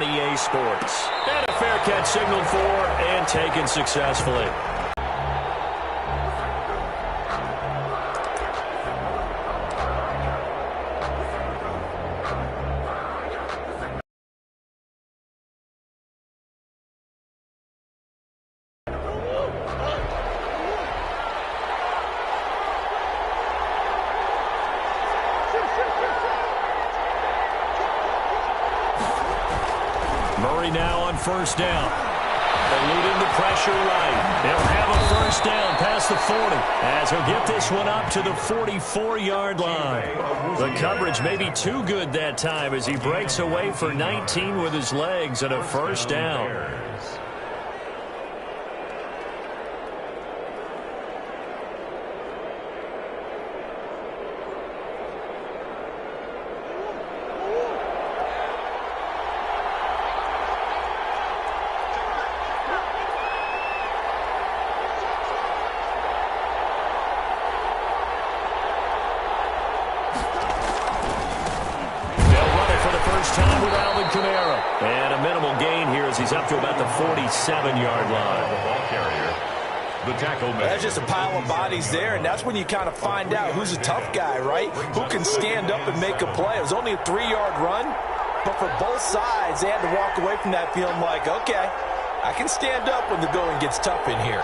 on EA Sports. And a fair catch signaled for and taken successfully. Murray now on first down. Eluding the pressure right. They'll have a first down past the 40 as he'll get this one up to the 44-yard line. The coverage may be too good that time as he breaks away for 19 with his legs and a first down. And a minimal gain here as he's up to about the 47-yard line. The ball carrier, the tackle man. There's just a pile of bodies there, and that's when you kind of find out who's a tough guy, right? Who can stand up and make a play. It was only a 3-yard run, but for both sides, they had to walk away from that feeling like, okay, I can stand up when the going gets tough in here.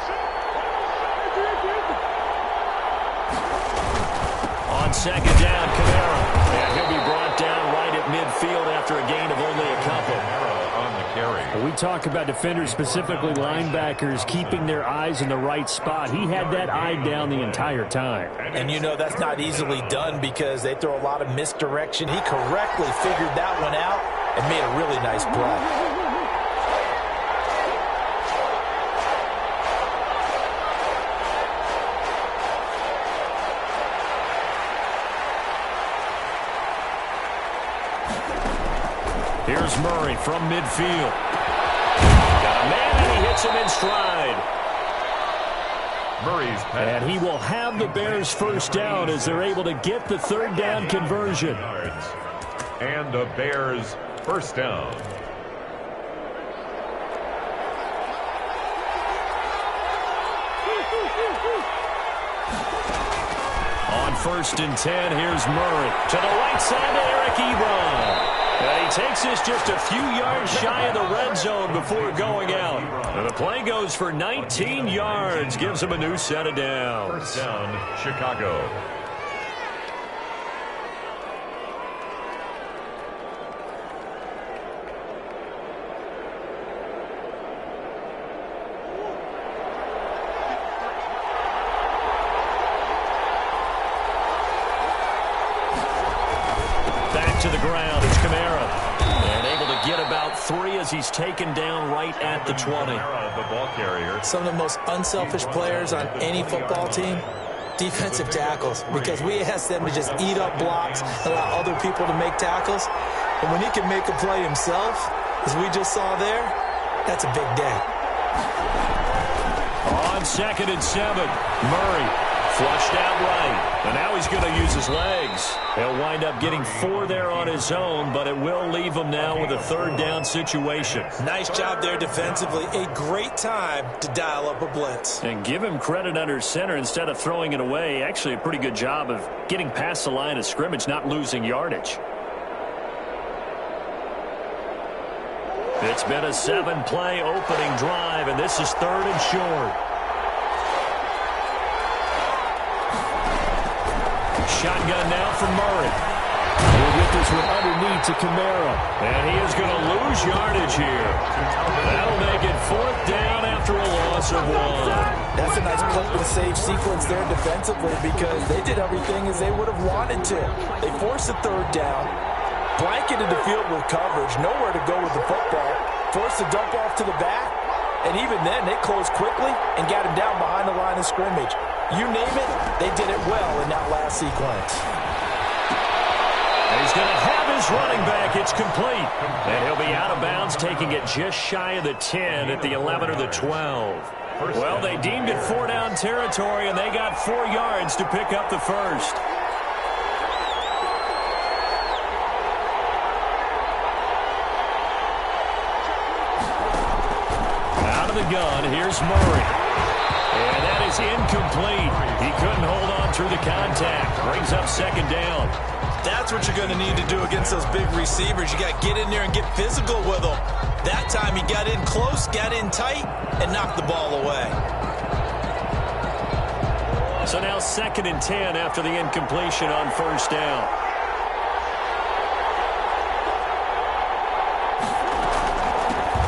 On second down, Kamara. And he'll be brought down right at midfield after a gain of only a couple. On the carry. We talk about defenders, specifically linebackers, keeping their eyes in the right spot. He had that eye down the entire time. And you know that's not easily done because they throw a lot of misdirection. He correctly figured that one out and made a really nice play. Here's Murray from midfield. Got a man, and he hits him in stride. Murray's pass. And he will have the Bears first down as they're able to get the third down conversion. And the Bears first down. On first and 10, here's Murray. To the right side to Eric Ebron. And he takes this just a few yards shy of the red zone before going out. And the play goes for 19 yards, gives him a new set of downs. First down, Chicago. Back to the ground, it's Kamara. And able to get about 3 as he's taken down right at the 20. The ball carrier. Some of the most unselfish players on any football team, defensive tackles, because we ask them to just eat up blocks, allow other people to make tackles. But when he can make a play himself, as we just saw there, that's a big day. On second and 7, Murray flushed out right. And now he's going to use his legs. He'll wind up getting 4 there on his own, but it will leave him now with a third down situation. Nice job there defensively. A great time to dial up a blitz. And give him credit under center instead of throwing it away. Actually a pretty good job of getting past the line of scrimmage, not losing yardage. It's been a 7-play opening drive, and this is third and short. Shotgun now from Murray. We'll get this one underneath to Kamara. And he is going to lose yardage here. That'll make it 4th down after a loss of 1. That's a nice play with a save sequence there defensively because they did everything as they would have wanted to. They forced a third down, blanketed the field with coverage, nowhere to go with the football, forced the dump off to the back, and even then they closed quickly and got him down behind the line of scrimmage. You name it, they did it well in that last sequence. And he's going to have his running back. It's complete. And he'll be out of bounds, taking it just shy of the 10 at the 11 or the 12. Well, they deemed it 4-down territory, and they got 4 yards to pick up the first. the gun. Here's Murray. And that is incomplete. He couldn't hold on through the contact. Brings up second down. That's what you're going to need to do against those big receivers. You got to get in there and get physical with them. That time he got in close, got in tight, and knocked the ball away. So now 2nd and 10 after the incompletion on first down.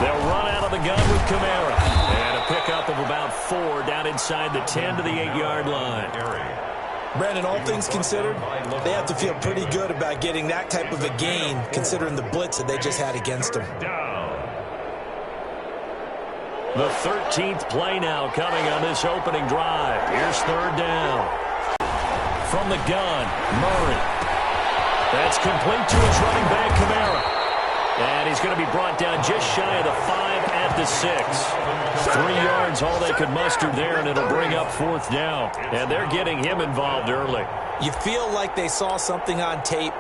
They'll run out of the gun with Kamara. And a pickup of about 4 down inside the 10 to the 8-yard line. Brandon, all things considered, they have to feel pretty good about getting that type of a gain considering the blitz that they just had against them. The 13th play now coming on this opening drive. Here's 3rd down. From the gun, Murray. That's complete to his running back, Kamara. And he's going to be brought down just shy of the 5 at the 6. 3 yards, all they could muster there, and it'll bring up 4th down. And they're getting him involved early. You feel like they saw something on tape,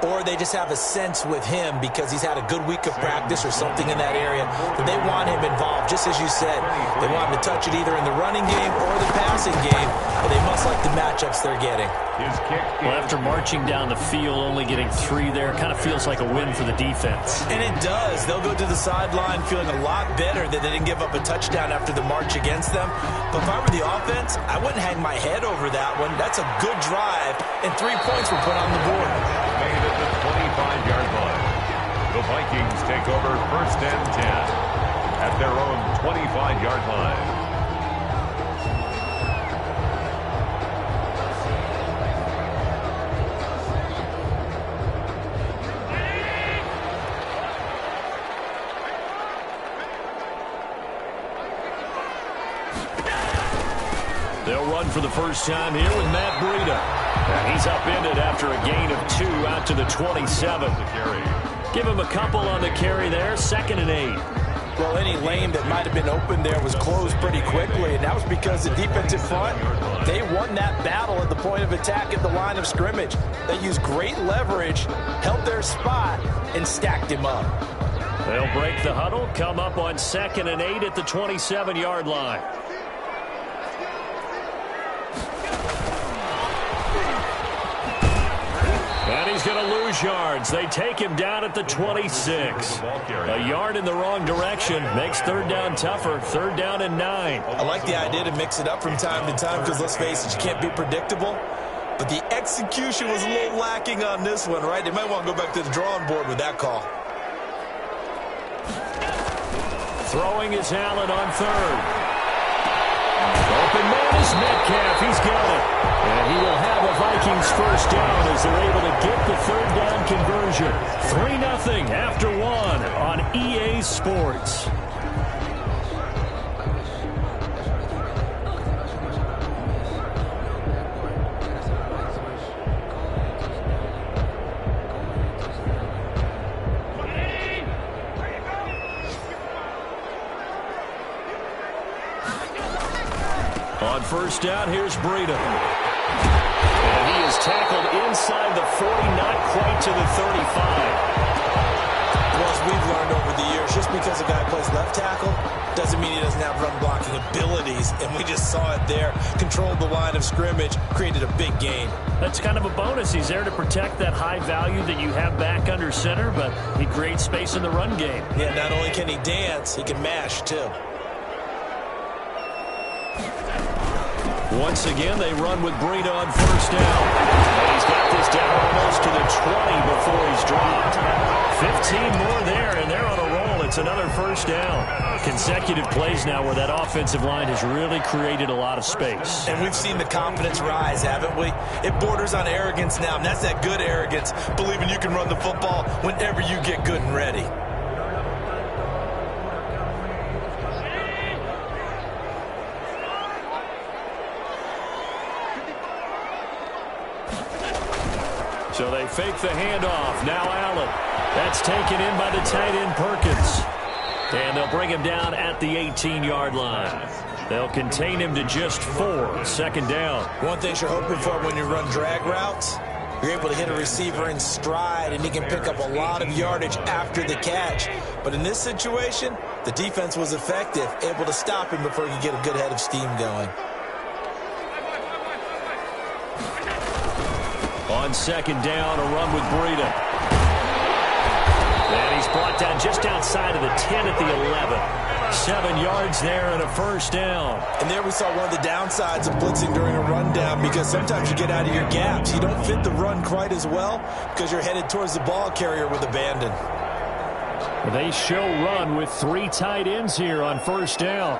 or they just have a sense with him because he's had a good week of practice or something in that area that they want him involved. Just as you said, they want him to touch it either in the running game or the passing game, and they must like the matchups they're getting. Well, after marching down the field, only getting 3 there, kind of feels like a win for the defense. And it does. They'll go to the sideline feeling a lot better that they didn't give up a touchdown after the march against them. But if I were the offense, I wouldn't hang my head over that one. That's a good drive, and 3 points were put on the board. Made at the 25-yard line. The Vikings take over 1st and 10 at their own 25-yard line. They'll run for the first time here with Matt Breida. And he's upended after a gain of 2 out to the 27. Give him a couple on the carry there. 2nd and 8. Well, any lane that might have been open there was closed pretty quickly, and that was because the defensive front, they won that battle at the point of attack at the line of scrimmage. They used great leverage, held their spot, and stacked him up. They'll break the huddle, come up on 2nd and 8 at the 27-yard line. And he's going to lose yards. They take him down at the 26. A yard in the wrong direction makes 3rd down tougher. 3rd down and 9. I like the idea to mix it up from time to time because, let's face it, you can't be predictable. But the execution was a little lacking on this one, right? They might want to go back to the drawing board with that call. Throwing is L0n on 3rd. Open man is Metcalf. He's got it. And he will have a Vikings first down as they're able to get the 3rd down conversion. 3-0 after 1 on EA Sports. On first down, here's Breida. And he is tackled inside the 40, not quite to the 35. Well, as we've learned over the years, just because a guy plays left tackle doesn't mean he doesn't have run blocking abilities. And we just saw it there. Controlled the line of scrimmage, created a big gain. That's kind of a bonus. He's there to protect that high value that you have back under center, but he creates space in the run game. Yeah, not only can he dance, he can mash, too. Once again, they run with Breida on first down. And he's got this down almost to the 20 before he's dropped. 15 more there, and they're on a roll. It's another first down. Consecutive plays now where that offensive line has really created a lot of space. And we've seen the confidence rise, haven't we? It borders on arrogance now, and that's that good arrogance, believing you can run the football whenever you get good and ready. So they fake the handoff. Now Allen. That's taken in by the tight end Perkins. And they'll bring him down at the 18-yard line. They'll contain him to just 4. 2nd down. One thing you're hoping for when you run drag routes, You're able to hit a receiver in stride, and he can pick up a lot of yardage after the catch. But in this situation, the defense was effective, able to stop him before he could get a good head of steam going. On second down, a run with Breida. And he's brought down just outside of the 10 at the 11. 7 yards there and a first down. And there we saw one of the downsides of blitzing during a rundown, because sometimes you get out of your gaps. You don't fit the run quite as well because you're headed towards the ball carrier with abandon. They show run with 3 tight ends here on first down.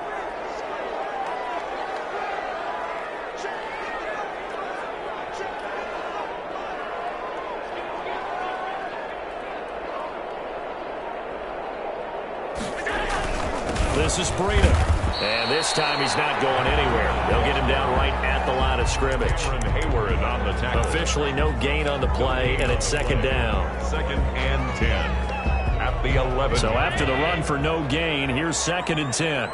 This is Breida. And this time he's not going anywhere. They'll get him down right at the line of scrimmage. Hayward on the tackle. Officially no gain on the play, and it's second down. Second and 10 at the 11. So after the run for no gain, here's second and 10.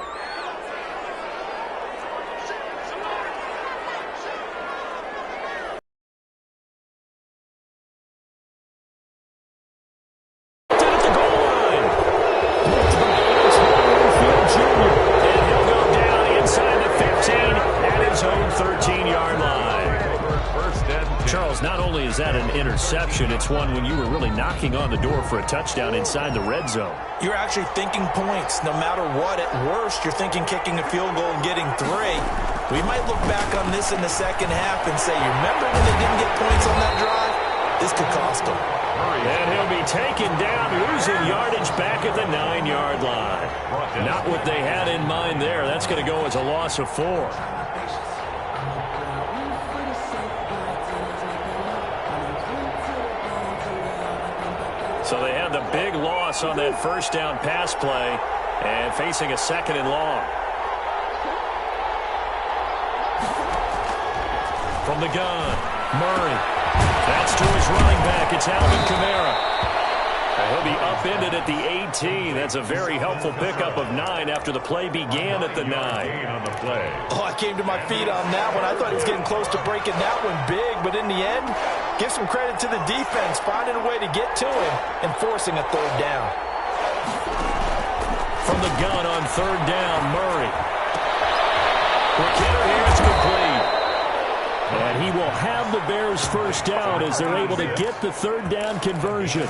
Is that an interception? It's one when you were really knocking on the door for a touchdown inside the red zone. You're actually thinking points. No matter what, at worst, you're thinking kicking a field goal and getting 3. We might look back on this in the second half and say, you remember when they didn't get points on that drive? This could cost them. And he'll be taken down, losing yardage back at the 9-yard line. Not what they had in mind there. That's going to go as a loss of 4. So they had the big loss on that first down pass play and facing a second and long. From the gun, Murray. That's to his running back. It's L0n9D0n9. He'll be upended at the 18. That's a very helpful pickup of 9 after the play began at the 9. On the play. Oh, I came to my feet on that one. I thought he was getting close to breaking that one big, but in the end, give some credit to the defense, finding a way to get to him and forcing a third down. From the gun on third down, Murray. McKinnon here, it's complete. And he will have the Bears first down as they're able to get the third down conversion.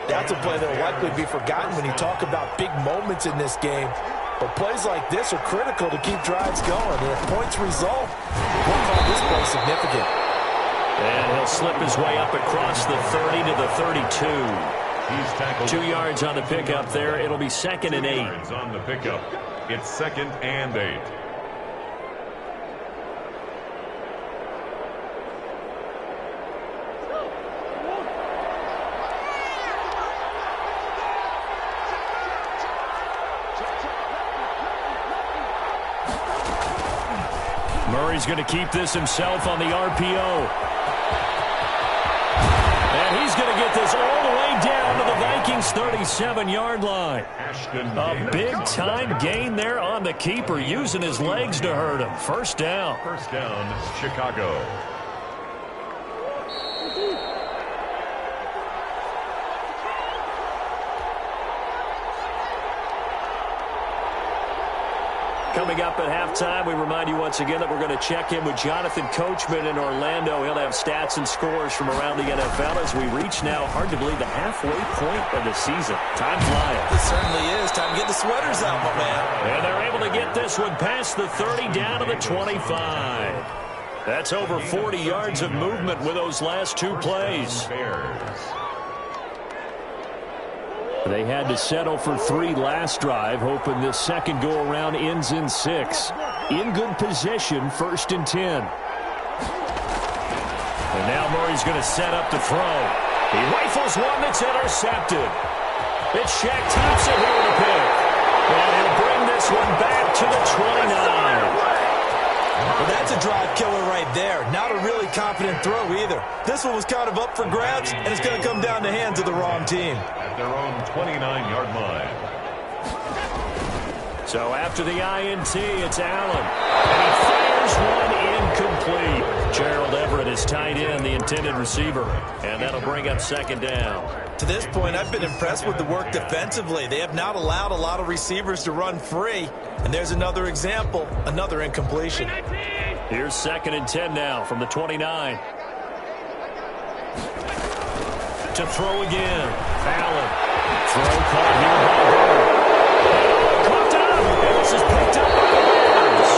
That's a play that will likely be forgotten when you talk about big moments in this game. But plays like this are critical to keep drives going. And if points result, we'll call this play significant. And he'll slip his way up across the 30 to the 32. He's tackled. 2 yards on the pickup there. It'll be second and 8. On the pickup. It's second and 8. Murray's going to keep this himself on the RPO. And he's going to get this all the way down to the Vikings' 37-yard line. A big-time gain there on the keeper, using his legs to hurt him. First down. First down, Chicago. Coming up at halftime, we remind you once again that we're going to check in with Jonathan Coachman in Orlando. He'll have stats and scores from around the NFL as we reach now, hard to believe, the halfway point of the season. Time flying. It certainly is. Time to get the sweaters out, my man. And they're able to get this one past the 30 down to the 25. That's over 40 yards of movement with those last 2 plays. They had to settle for 3 last drive, hoping this second go-around ends in 6. In good position, first and 10. And now Murray's going to set up to throw. He rifles one that's intercepted. It's Shaq Thompson here with a pick. And he'll bring this one back to the 29. Well, that's a drive killer right there. Not a really confident throw either. This one was kind of up for grabs, and it's going to come down the hands of the wrong team. At their own 29-yard line. So after the INT, it's Allen. And he fires Here's one incomplete. Gerald Everett is tied in, the intended receiver. And that'll bring up second down. To this point, I've been impressed with the work defensively. They have not allowed a lot of receivers to run free. And there's another example, another incompletion. Here's 2nd and 10 now from the 29. To throw again. Allen. Throw caught here by Bird. Caught up. And this is picked up by the Bears.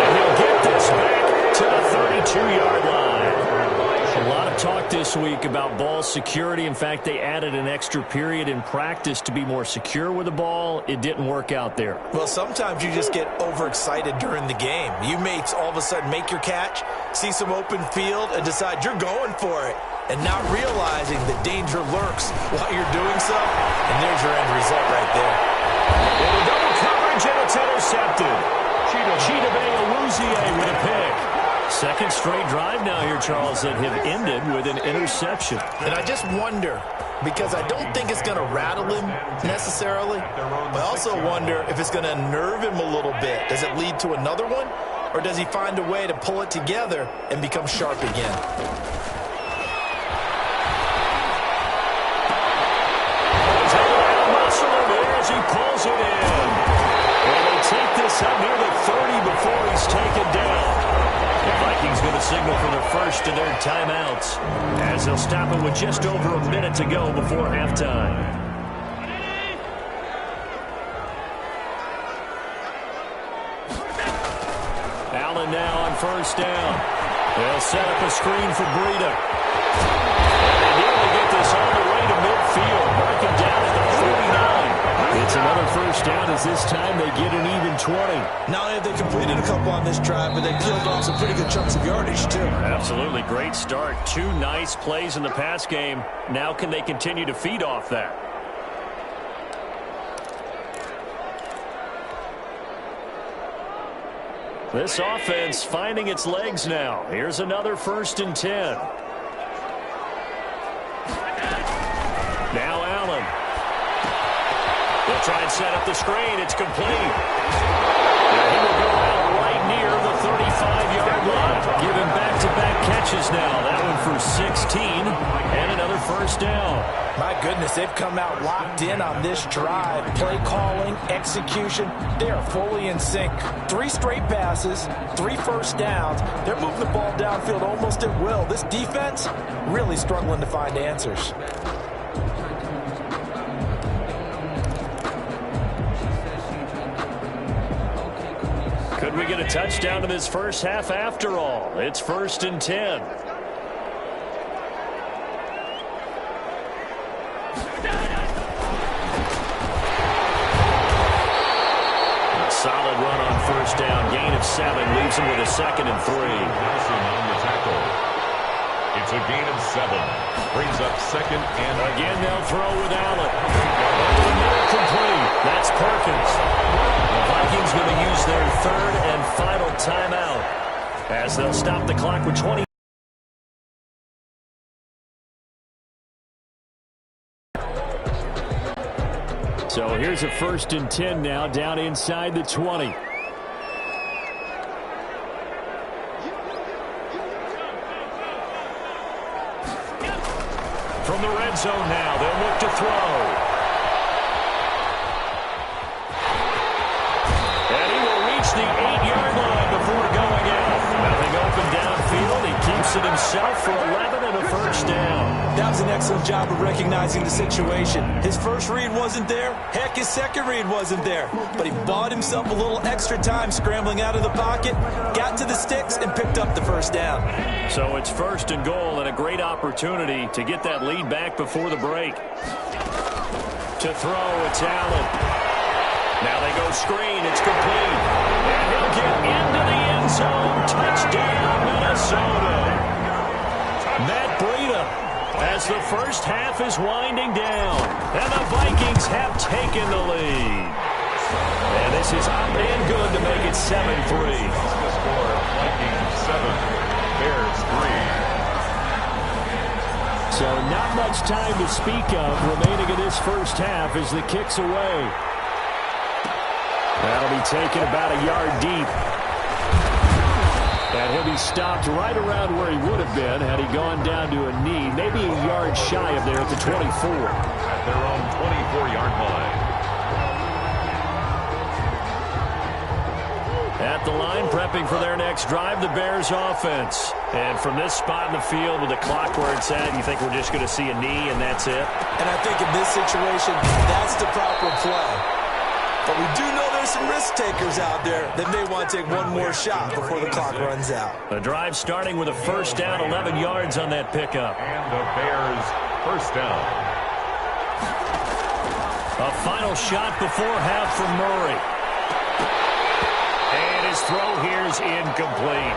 And he'll get this back to the 32-yard line. A lot of talk this week about ball security. In fact, they added an extra period in practice to be more secure with the ball. It didn't work out there. Well, sometimes you just get overexcited during the game. You may all of a sudden make your catch, see some open field, and decide you're going for it, and not realizing the danger lurks while you're doing so. And there's your end result right there. And a double coverage, and it's intercepted. Chidobe with a pick. Second straight drive now here, Charles, that have ended with an interception. And I just wonder, because I don't think it's going to rattle him necessarily, but I also wonder if it's going to unnerve him a little bit. Does it lead to another one, or does he find a way to pull it together and become sharp again? As he pulls it in. And they take this up near the 30 before he's taken down. The Vikings going to signal for their first of their timeouts as they'll stop it with just over a minute to go before halftime. Allen now on first down. They'll set up a screen for Breida. And they nearly get this all the way to midfield. Mark him down at the 49. It's another first down as this time they get an even 20. Not only have they completed a couple on this drive, but they peeled off some pretty good chunks of yardage, too. Absolutely. Great start. 2 nice plays in the pass game. Now can they continue to feed off that? This offense finding its legs now. Here's another 1st and 10. Now Allen. They'll try and set up the screen. It's complete. And he will go out right near the 35-yard line. Give him back-to-back catches now. That one for 16 and another first down. My goodness, they've come out locked in on this drive. Play calling, execution, they are fully in sync. 3 straight passes, 3 first downs. They're moving the ball downfield almost at will. This defense really struggling to find answers. Could we get a touchdown in this first half after all? It's 1st and 10. A solid run on first down. Gain of 7 leaves him with a 2nd and 3. Nelson on the tackle. It's a gain of 7. Brings up 2nd and again they'll throw with Allen. Complete. That's Perkins. The Vikings going to use their 3rd and final timeout as they'll stop the clock with 20. So here's a 1st and 10 now down inside the 20. From the red zone now, they'll look to throw. And he will reach the 8-yard line before going out. Nothing open downfield. He keeps it himself for 11 and a first down. That was an excellent job of recognizing the situation. His first read wasn't there. Heck, his second read wasn't there. But he bought himself a little extra time scrambling out of the pocket, got to the sticks, and picked up the first down. So it's 1st and goal and a great opportunity to get that lead back before the break. To throw, it's Allen. Now they go screen. It's complete. And he'll get into the end zone. Touchdown, Minnesota. Matt Breida as the first half is winding down. And the Vikings have taken the lead. And this is up and good to make it 7-3. the score. Vikings 7, Bears 3. So not much time to speak of remaining in this first half as the kick's away. That'll be taken about a yard deep. And he'll be stopped right around where he would have been had he gone down to a knee, maybe a yard shy of there at the 24. At their own 24-yard line. At the line, prepping for their next drive, the Bears offense. And from this spot in the field with the clock where it's at, you think we're just going to see a knee and that's it? And I think in this situation, that's the proper play. But we do know there's some risk takers out there that may want to take one more shot before the clock runs out. The drive starting with a first down, 11 yards on that pickup. And the Bears first down. A final shot before half from Murray. And his throw here is incomplete.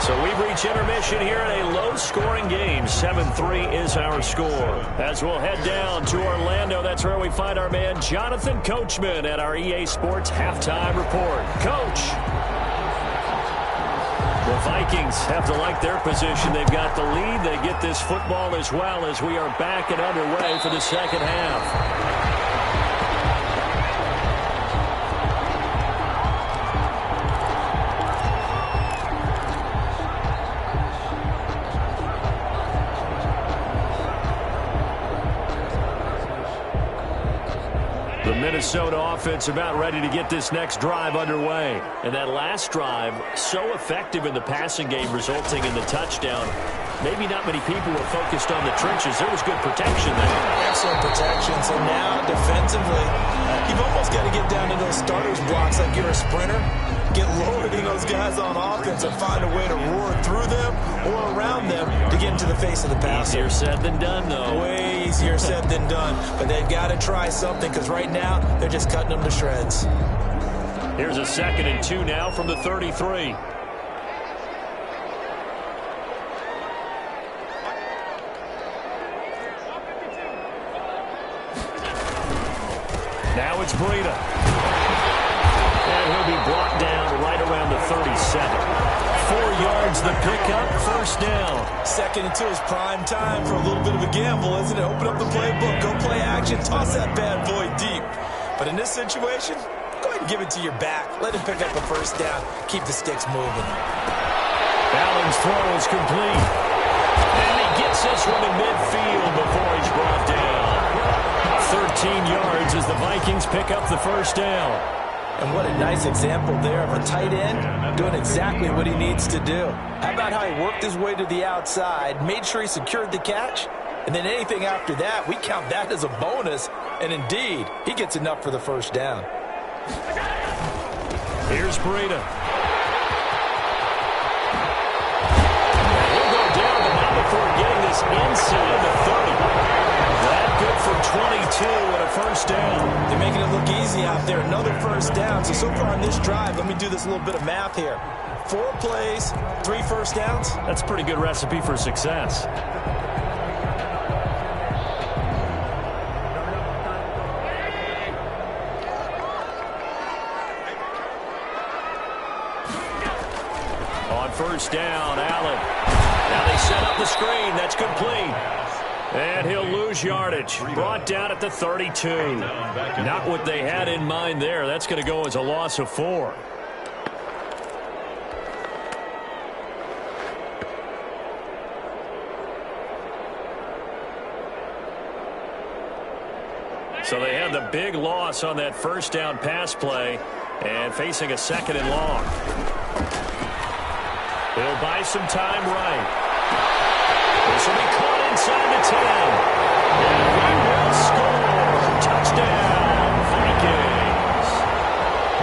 So we've reached intermission here in a low-scoring game. 7-3 is our score. As we'll head down to Orlando, that's where we find our man Jonathan Coachman at our EA Sports Halftime Report. Coach! The Vikings have to like their position. They've got the lead. They get this football as well as we are back and underway for the second half. The Minnesota offense about ready to get this next drive underway. And that last drive, so effective in the passing game, resulting in the touchdown. Maybe not many people were focused on the trenches. There was good protection there. Excellent protection. So now, defensively, you've almost got to get down to those starters blocks like you're a sprinter. Get lower than those guys on offense and find a way to roar through them or around them to get into the face of the passer. Easier said than done, though. Way easier said than done. But they've got to try something because right now they're just cutting them to shreds. Here's a 2nd and 2 now from the 33. Now it's Breida. And he'll be brought down right around the 37. 4 yards the pickup, first down. 2nd and 2 is prime time for a little bit of a gamble, isn't it? Open up the playbook, go play action, toss that bad boy deep. But in this situation, go ahead and give it to your back. Let him pick up the first down. Keep the sticks moving. Allen's throw is complete. And he gets this one in midfield before he's brought down. 13 yards as the Vikings pick up the first down. And what a nice example there of a tight end doing exactly what he needs to do. How about how he worked his way to the outside, made sure he secured the catch, and then anything after that, we count that as a bonus. And indeed, he gets enough for the first down. Here's Breida. He'll go down, but not before getting this inside the 30. That good for 22 and a first down. They're making it look easy out there. Another first down. So far on this drive, let me do this little bit of math here. 4 plays, 3 first downs. That's a pretty good recipe for success. On first down, Allen. Now they set up the screen. That's complete. And he'll lose yardage. Brought down at the 32. Not what they had in mind there. That's going to go as a loss of 4. So they had the big loss on that first down pass play and facing a 2nd and long. He'll buy some time right. This will be caught inside the 10. And he will score. Touchdown, Vikings.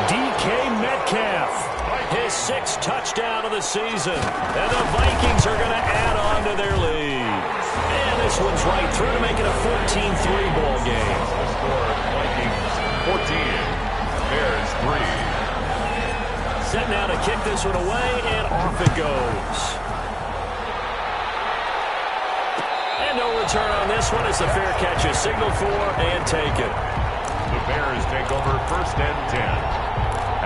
DK Metcalf, his 6th touchdown of the season. And the Vikings are going to add on to their lead. And this one's right through to make it a 14-3 ball game. The score, Vikings 14, Bears 3. Set now to kick this one away, and off it goes. No return on this one as the fair catch is signaled for and taken. The Bears take over 1st and 10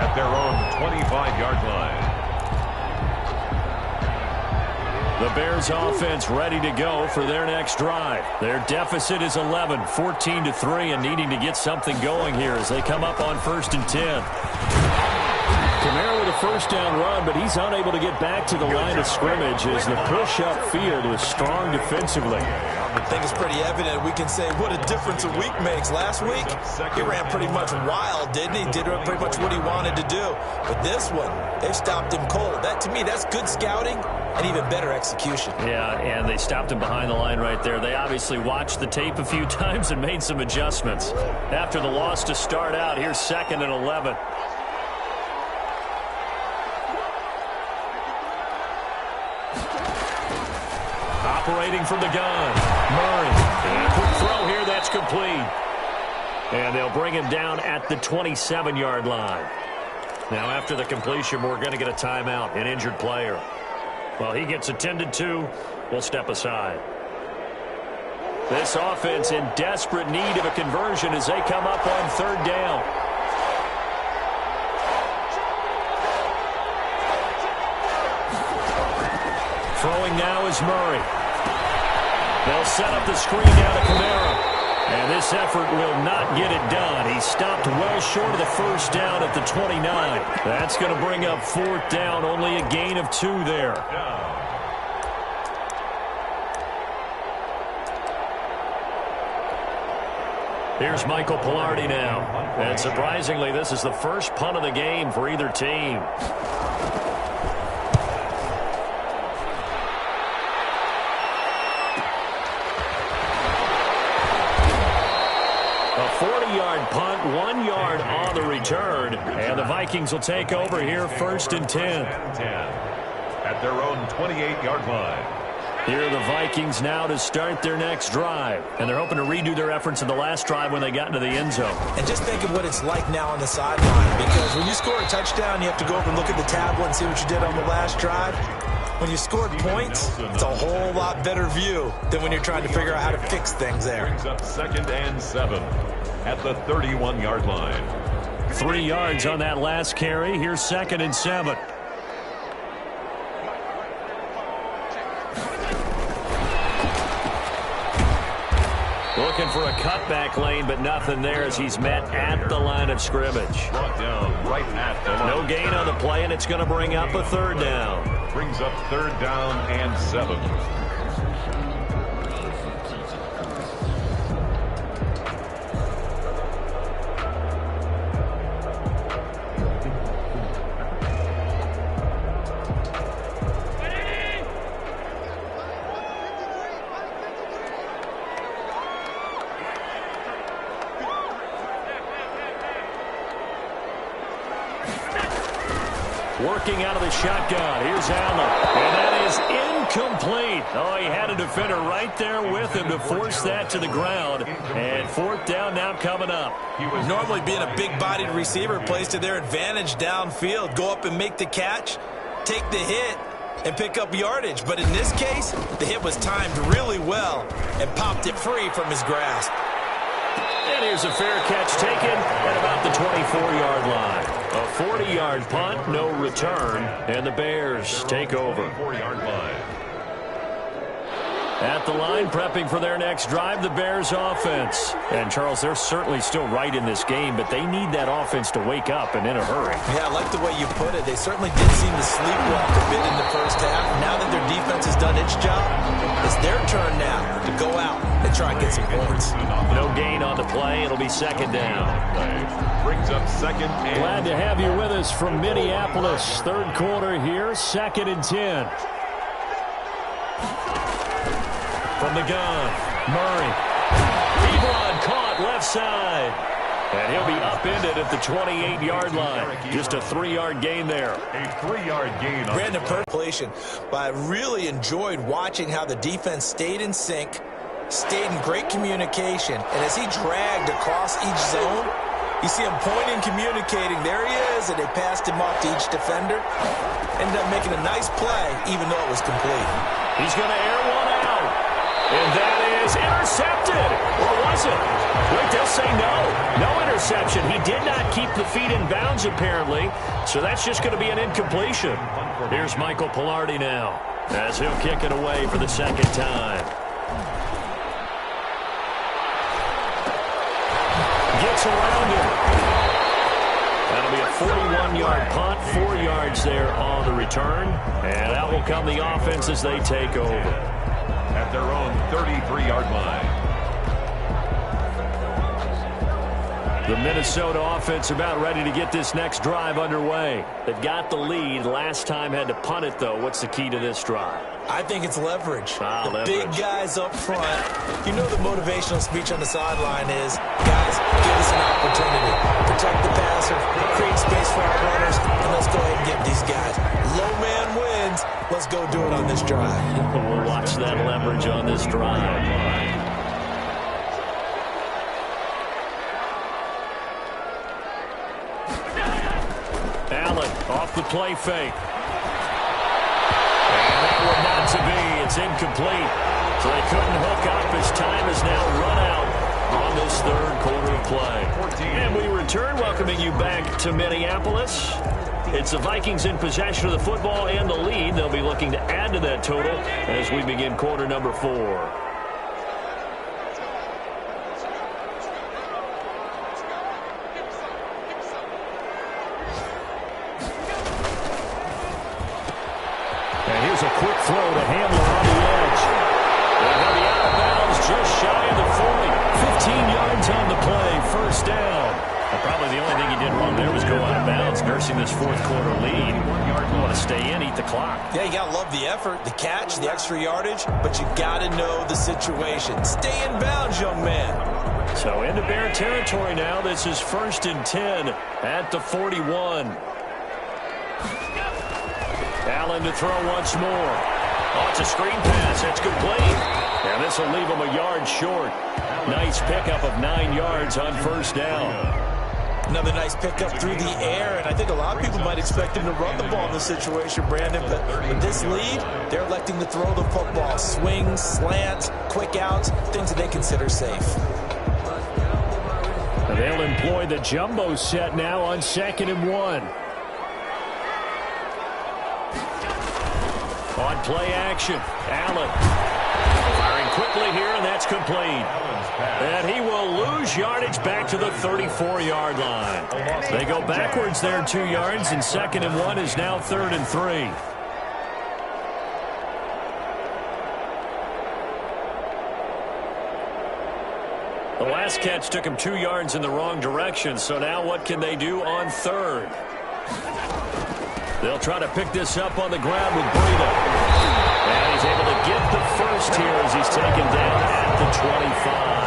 at their own 25-yard line. The Bears offense ready to go for their next drive. Their deficit is 11, 14-3, and needing to get something going here as they come up on 1st and 10. Kamara with a first down run, but he's unable to get back to the line of scrimmage as the push upfield was strong defensively. I think it's pretty evident. We can say what a difference a week makes. Last week, he ran pretty much wild, didn't he? Did pretty much what he wanted to do. But this one, they stopped him cold. That, to me, that's good scouting and even better execution. Yeah, and they stopped him behind the line right there. They obviously watched the tape a few times and made some adjustments. After the loss to start out, here's 2nd and 11. Operating from the gun, Murray. And quick throw here, that's complete. And they'll bring him down at the 27-yard line. Now, after the completion, we're going to get a timeout, an injured player. Well, he gets attended to. We'll step aside. This offense in desperate need of a conversion as they come up on 3rd down. Throwing now is Murray. They'll set up the screen down to Kamara. And this effort will not get it done. He stopped well short of the first down at the 29. That's going to bring up 4th down, only a gain of 2 there. Here's Michael Pilardi now. And surprisingly, this is the first punt of the game for either team. A 40-yard punt, 1 yard on the return. And the Vikings will take over here 1st and 10. At their own 28-yard line. Here are the Vikings now to start their next drive. And they're hoping to redo their efforts in the last drive when they got into the end zone. And just think of what it's like now on the sideline. Because when you score a touchdown, you have to go over and look at the tablet and see what you did on the last drive. When you scored points, it's a whole lot better view than when you're trying to figure out how to fix things there. Brings up 2nd and 7 at the 31-yard line. 3 yards on that last carry. Here's 2nd and 7. Looking for a cutback lane, but nothing there as he's met at the line of scrimmage. Brought down right at the line. No gain on the play, and it's going to bring up a 3rd down. Brings up 3rd down and 7. Working out of the shotgun. Here's Allen. And that is incomplete. Oh, he had a defender right there with him to force that to the ground. And 4th down now coming up. Normally being a big-bodied receiver plays to their advantage downfield. Go up and make the catch, take the hit, and pick up yardage. But in this case, the hit was timed really well and popped it free from his grasp. And here's a fair catch taken at about the 24-yard line. A 40-yard punt, no return, and the Bears take over. 4-yard line. At the line, prepping for their next drive, the Bears offense. And, Charles, they're certainly still right in this game, but they need that offense to wake up and in a hurry. Yeah, I like the way you put it. They certainly did seem to sleepwalk a bit in the first half. Now that their defense has done its job, it's their turn now to go out and try and get some points. No gain on the play. It'll be 2nd down. Brings up 2nd and... Glad to have you with us from Minneapolis. 3rd quarter here, 2nd and 10. From the gun, Murray. Ebron caught left side. And he'll be upended at the 28-yard line. Just a 3-yard gain there. A 3-yard gain. Brandon completion. But I really enjoyed watching how the defense stayed in sync, stayed in great communication. And as he dragged across each zone, you see him pointing, communicating. There he is, and they passed him off to each defender. Ended up making a nice play, even though it was complete. He's going to air one out. And that is intercepted. Or was it? Wait, they'll say no. No interception. He did not keep the feet in bounds, apparently. So that's just going to be an incompletion. Here's Michael Pilardi now, as he'll kick it away for the 2nd time. Gets around him. That'll be a 41-yard punt, 4 yards there on the return. And out will come the offense as they take over. At their own 33-yard line. The Minnesota offense about ready to get this next drive underway. They've got the lead. Last time had to punt it, though. What's the key to this drive? I think it's leverage. Leverage. Big guys up front. You know the motivational speech on the sideline is, guys, give us an opportunity. Protect the passer, create space for our runners, and let's go ahead and get these guys. Low man wins. Let's go do it on this drive. We'll watch that leverage on this drive. Allen off the play fake. And that one not to be. It's incomplete. So they couldn't hook up as time is now run out on this third quarter of play. And we return, welcoming you back to Minneapolis. It's the Vikings in possession of the football and the lead. They'll be looking to add to that total as we begin quarter number 4. A quick throw to Handler on the edge. And he'll be out of bounds just shy of the 40. 15 yards on the play. First down. And probably the only thing he did wrong there was go out of bounds, nursing this fourth quarter lead. You want to stay in, eat the clock. Yeah, you got to love the effort, the catch, the extra yardage, but you got to know the situation. Stay in bounds, young man. So into Bear territory now. This is 1st and 10 at the 41. Allen to throw once more. Oh, it's a screen pass. That's complete. And this will leave him a yard short. Nice pickup of 9 yards on first down. Another nice pickup through the air, and I think a lot of people might expect him to run the ball in this situation, Brandon, but with this lead, they're electing to throw the football. Swings, slants, quick outs, things that they consider safe. And they'll employ the jumbo set now on 2nd and 1. On play action, Allen firing quickly here, and that's complete. And he will lose yardage back to the 34-yard line. They go backwards there 2 yards, and 2nd and 1 is now 3rd and 3. The last catch took him 2 yards in the wrong direction, so now what can they do on 3rd? They'll try to pick this up on the ground with Breida. And he's able to get the first here as he's taken down at the 25.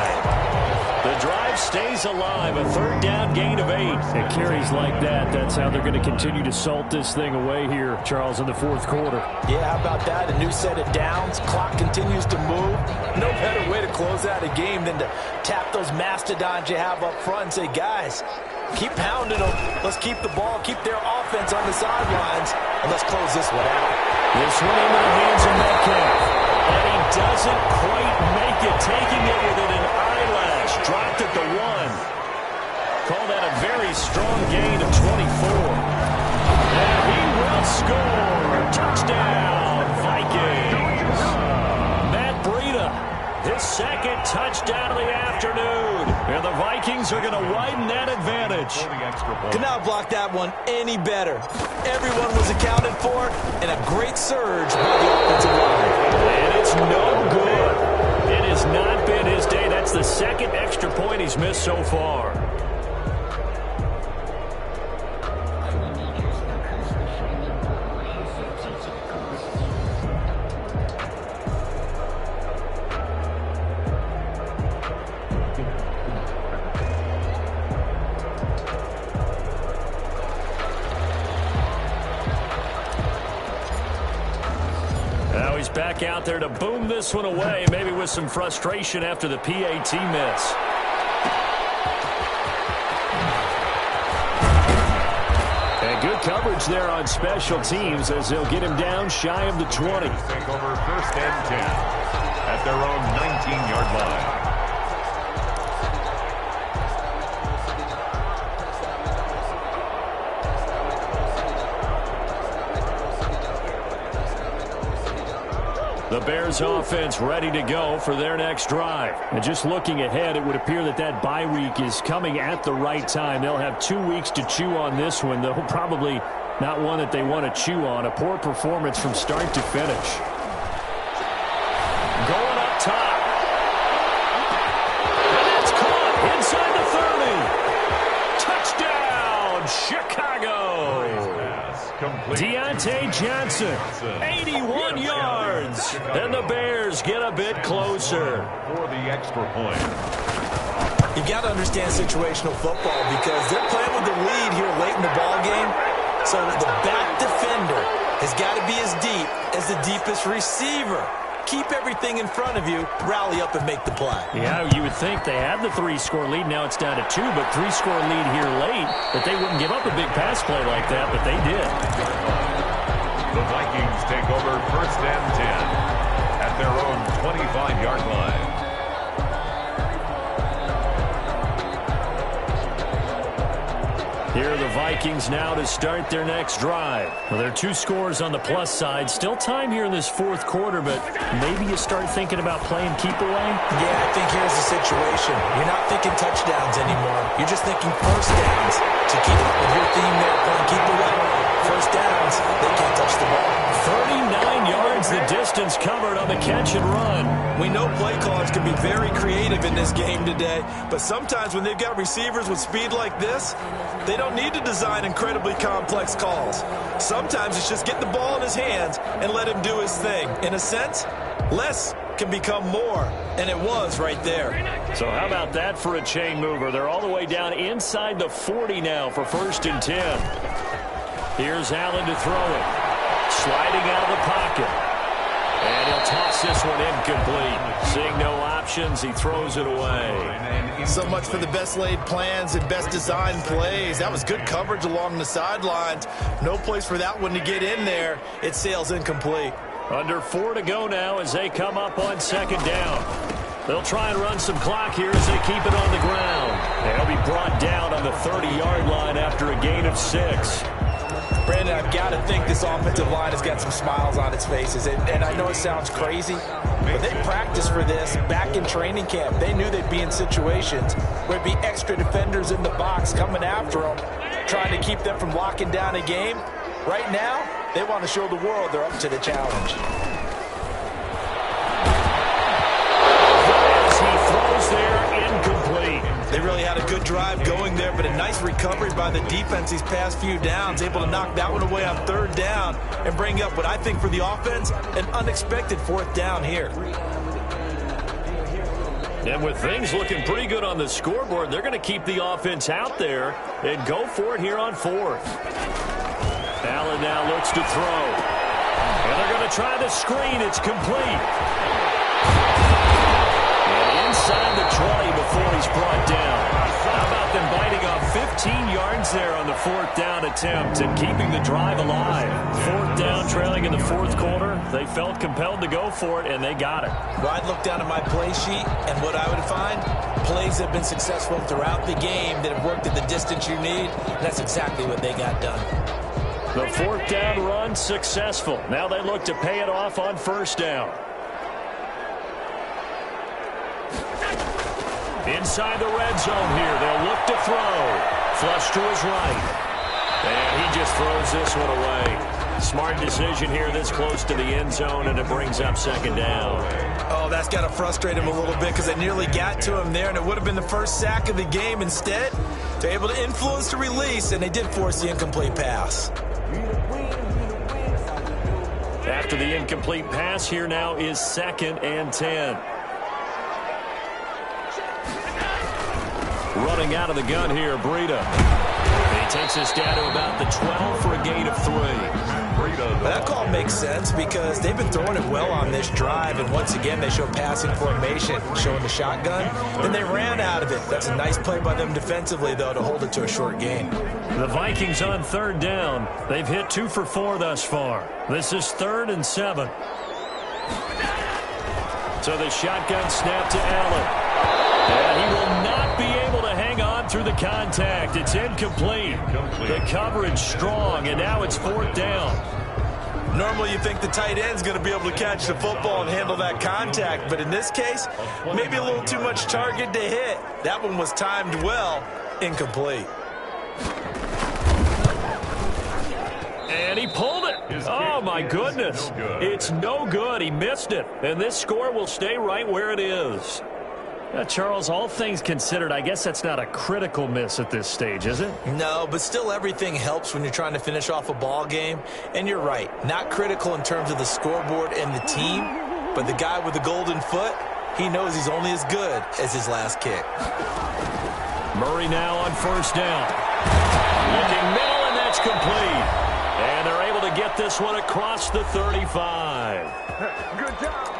The drive stays alive. A 3rd down gain of 8. And carries like that. That's how they're going to continue to salt this thing away here, Charles, in the 4th quarter. Yeah, how about that? A new set of downs. Clock continues to move. No better way to close out a game than to tap those mastodons you have up front and say, guys, keep pounding them. Let's keep the ball, keep their offense on the sidelines, and let's close this one out. This one into the hands of Metcalf. And he doesn't quite make it, taking it within an eyelash. Dropped at the 1. Call that a very strong gain of 24. And he will score. Touchdown, Vikings. Matt Breida, his 2nd touchdown of the afternoon. And the Vikings are going to widen that advantage. Could not block that one any better. Everyone was accounted for, and a great surge by the offensive line. And it's no good. It has not been his day. That's the 2nd extra point he's missed so far. Back out there to boom this one away, maybe with some frustration after the PAT miss. And good coverage there on special teams as they'll get him down shy of the 20. Take over 1st and 10 at their own 19-yard line. The Bears offense ready to go for their next drive. And just looking ahead, it would appear that that bye week is coming at the right time. They'll have 2 weeks to chew on this one. They'll probably Not one that they want to chew on. A poor performance from start to finish. Going up top. And it's caught inside the 30. Touchdown, Chicago. Deontay Johnson, 81 yards. And the Bears get a bit closer. For the extra point. You've got to understand situational football because they're playing with the lead here late in the ball game. So the back defender has got to be as deep as the deepest receiver. Keep everything in front of you, rally up and make the play. Yeah, you would think they had the 3-score lead. Now it's down to 2, but 3-score lead here late. That they wouldn't give up a big pass play like that, but they did. The Vikings take over 1st and 10 at their own 25-yard line. Here are the Vikings now to start their next drive. Well, there are 2 scores on the plus side. Still time here in this 4th quarter, but maybe you start thinking about playing keep away? Yeah, I think here's the situation. You're not thinking touchdowns anymore. You're just thinking first downs. To keep up with your theme there, playing keep away. First downs, they can't touch the ball. 39 yards the distance covered on the catch and run. We know play callers can be very creative in this game today, but sometimes when they've got receivers with speed like this, they don't need to design incredibly complex calls. Sometimes it's just get the ball in his hands and let him do his thing. In a sense, less can become more, and it was right there. So how about that for a chain mover? They're all the way down inside the 40 now for 1st and 10. Here's Allen to throw it. Sliding out of the pocket. And he'll toss this one incomplete. Seeing no options, he throws it away. So much for the best laid plans and best designed plays. That was good coverage along the sidelines. No place for that one to get in there. It sails incomplete. Under 4 to go now as they come up on 2nd down. They'll try and run some clock here as they keep it on the ground. And he'll be brought down on the 30-yard line after a gain of 6. Brandon, I've got to think this offensive line has got some smiles on its faces. And I know it sounds crazy, but they practiced for this back in training camp. They knew they'd be in situations where there'd be extra defenders in the box coming after them, trying to keep them from locking down a game. Right now, they want to show the world they're up to the challenge. As he throws there, incomplete. They really had a good drive going there, but a nice recovery by the defense these past few downs, able to knock that one away on 3rd down and bring up what I think for the offense, an unexpected 4th down here. And with things looking pretty good on the scoreboard, they're going to keep the offense out there and go for it here on 4th. Allen now looks to throw. And they're going to try the screen. It's complete. And inside the 20 before he's brought down. How about them biting off 15 yards there on the 4th down attempt and keeping the drive alive? 4th down, trailing in the 4th quarter. They felt compelled to go for it, and they got it. Well, I'd look down at my play sheet, and what I would find, plays have been successful throughout the game that have worked at the distance you need. That's exactly what they got done. The 4th down run successful. Now they look to pay it off on 1st down. Inside the red zone here. They'll look to throw. Flush to his right. And he just throws this one away. Smart decision here this close to the end zone, and it brings up 2nd down. Oh, that's got to frustrate him a little bit because they nearly got to him there, and it would have been the first sack of the game. Instead, they're able to influence the release, and they did force the incomplete pass. After the incomplete pass, here now is 2nd and 10. Running out of the gun here, Breida. He takes us down to about the 12 for a gain of 3. That call makes sense because they've been throwing it well on this drive, and once again they show passing formation, showing the shotgun, and they ran out of it. That's a nice play by them defensively, though, to hold it to a short gain. The Vikings on 3rd down. They've hit 2 for 4 thus far. This is 3rd and 7. So the shotgun snap to Allen. And he will not be able to hang on through the contact. It's incomplete. The coverage strong, and now it's 4th down. Normally you think the tight end's going to be able to catch the football and handle that contact, but in this case, maybe a little too much target to hit. That one was timed well, incomplete. my goodness. It's no good. He missed it. And this score will stay right where it is. Charles, all things considered, I guess that's not a critical miss at this stage, is it? No, but still everything helps when you're trying to finish off a ball game. And you're right, not critical in terms of the scoreboard and the team, but the guy with the golden foot, he knows he's only as good as his last kick. Murray now on first down. Looking middle, and that's complete. And they're able to get this one across the 35. Good job.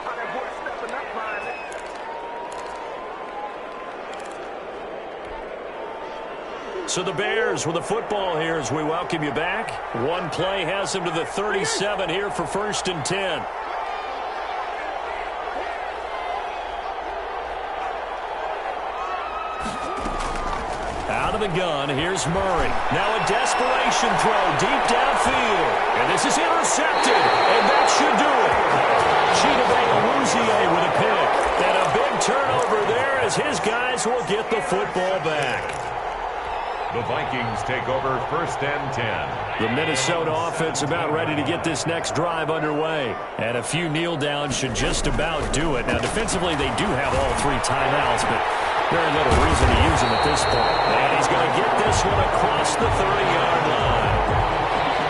So the Bears with the football here as we welcome you back. One play has them to the 37 here for 1st and 10. Out of the gun, here's Murray. Now a desperation throw deep downfield. And this is intercepted, and that should do it. Chidobe with a pick. And a big turnover there as his guys will get the football back. The Vikings take over 1st and 10. The Minnesota offense about ready to get this next drive underway. And a few kneel downs should just about do it. Now, defensively, they do have all 3 timeouts, but very little reason to use them at this point. And he's going to get this one across the 30-yard line.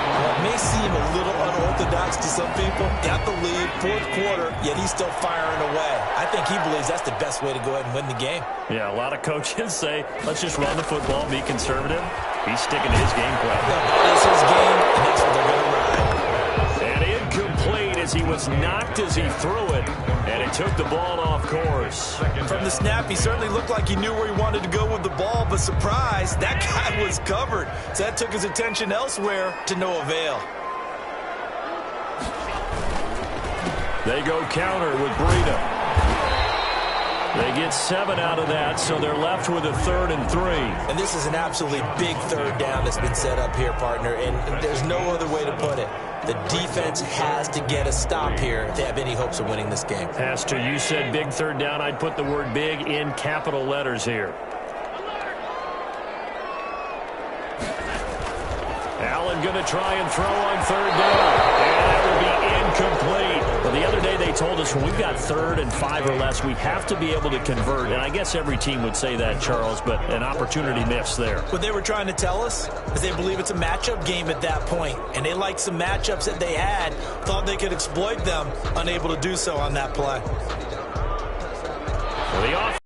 Well, it may seem a little unorthodox to some people. Got the lead, 4th quarter, yet he's still firing away. I think he believes that's the best way to go ahead and win the game. Yeah, a lot of coaches say, let's just run the football, be conservative. He's sticking to his game plan. That's his game, and that's what they're going to ride. And incomplete as he was knocked as he threw it, and it took the ball off course. From the snap, he certainly looked like he knew where he wanted to go with the ball, but surprise, that guy was covered. So that took his attention elsewhere to no avail. They go counter with Breida. They get 7 out of that, so they're left with a 3rd and 3. And this is an absolutely big 3rd down that's been set up here, partner, and there's no other way to put it. The defense has to get a stop here if they have any hopes of winning this game. Pastor, you said big 3rd down. I'd put the word big in capital letters here. Allen going to try and throw on 3rd down. And that will be incomplete. Well, the other day they told us when we've got 3rd and 5 or less, we have to be able to convert. And I guess every team would say that, Charles, but an opportunity missed there. What they were trying to tell us is they believe it's a matchup game at that point. And they liked some matchups that they had, thought they could exploit them, unable to do so on that play. For the offense.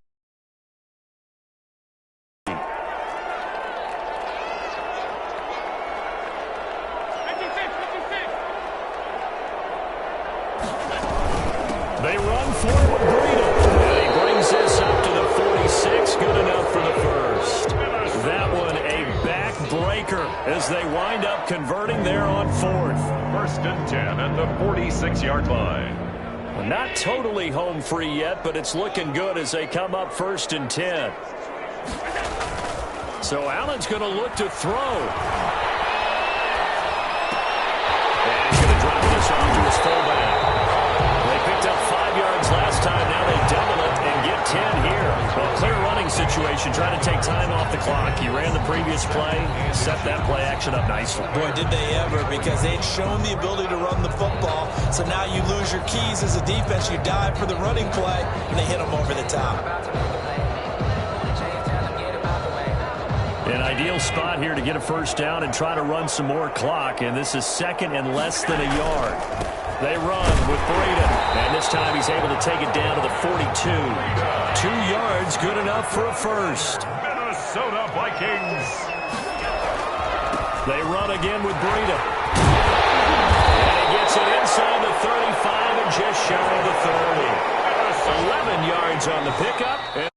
They run forward, Breida. And he brings this up to the 46. Good enough for the 1st. That one a backbreaker as they wind up converting there on 4th. 1st and 10 at the 46-yard line. Well, not totally home free yet, but it's looking good as they come up 1st and 10. So Allen's going to look to throw. And he's going to drop this off to his fullback. Picked up 5 yards last time. Now they double it and get 10 here. Well, clear running situation. Trying to take time off the clock. He ran the previous play. Set that play action up nicely. Boy, did they ever, because they'd shown the ability to run the football. So now you lose your keys as a defense. You dive for the running play, and they hit them over the top. An ideal spot here to get a 1st down and try to run some more clock. And this is 2nd and less than a yard. They run with Breida, and this time he's able to take it down to the 42. 2 yards, good enough for a 1st. Minnesota Vikings. They run again with Breida. And he gets it inside the 35 and just shy of the 30. 11 yards on the pickup, and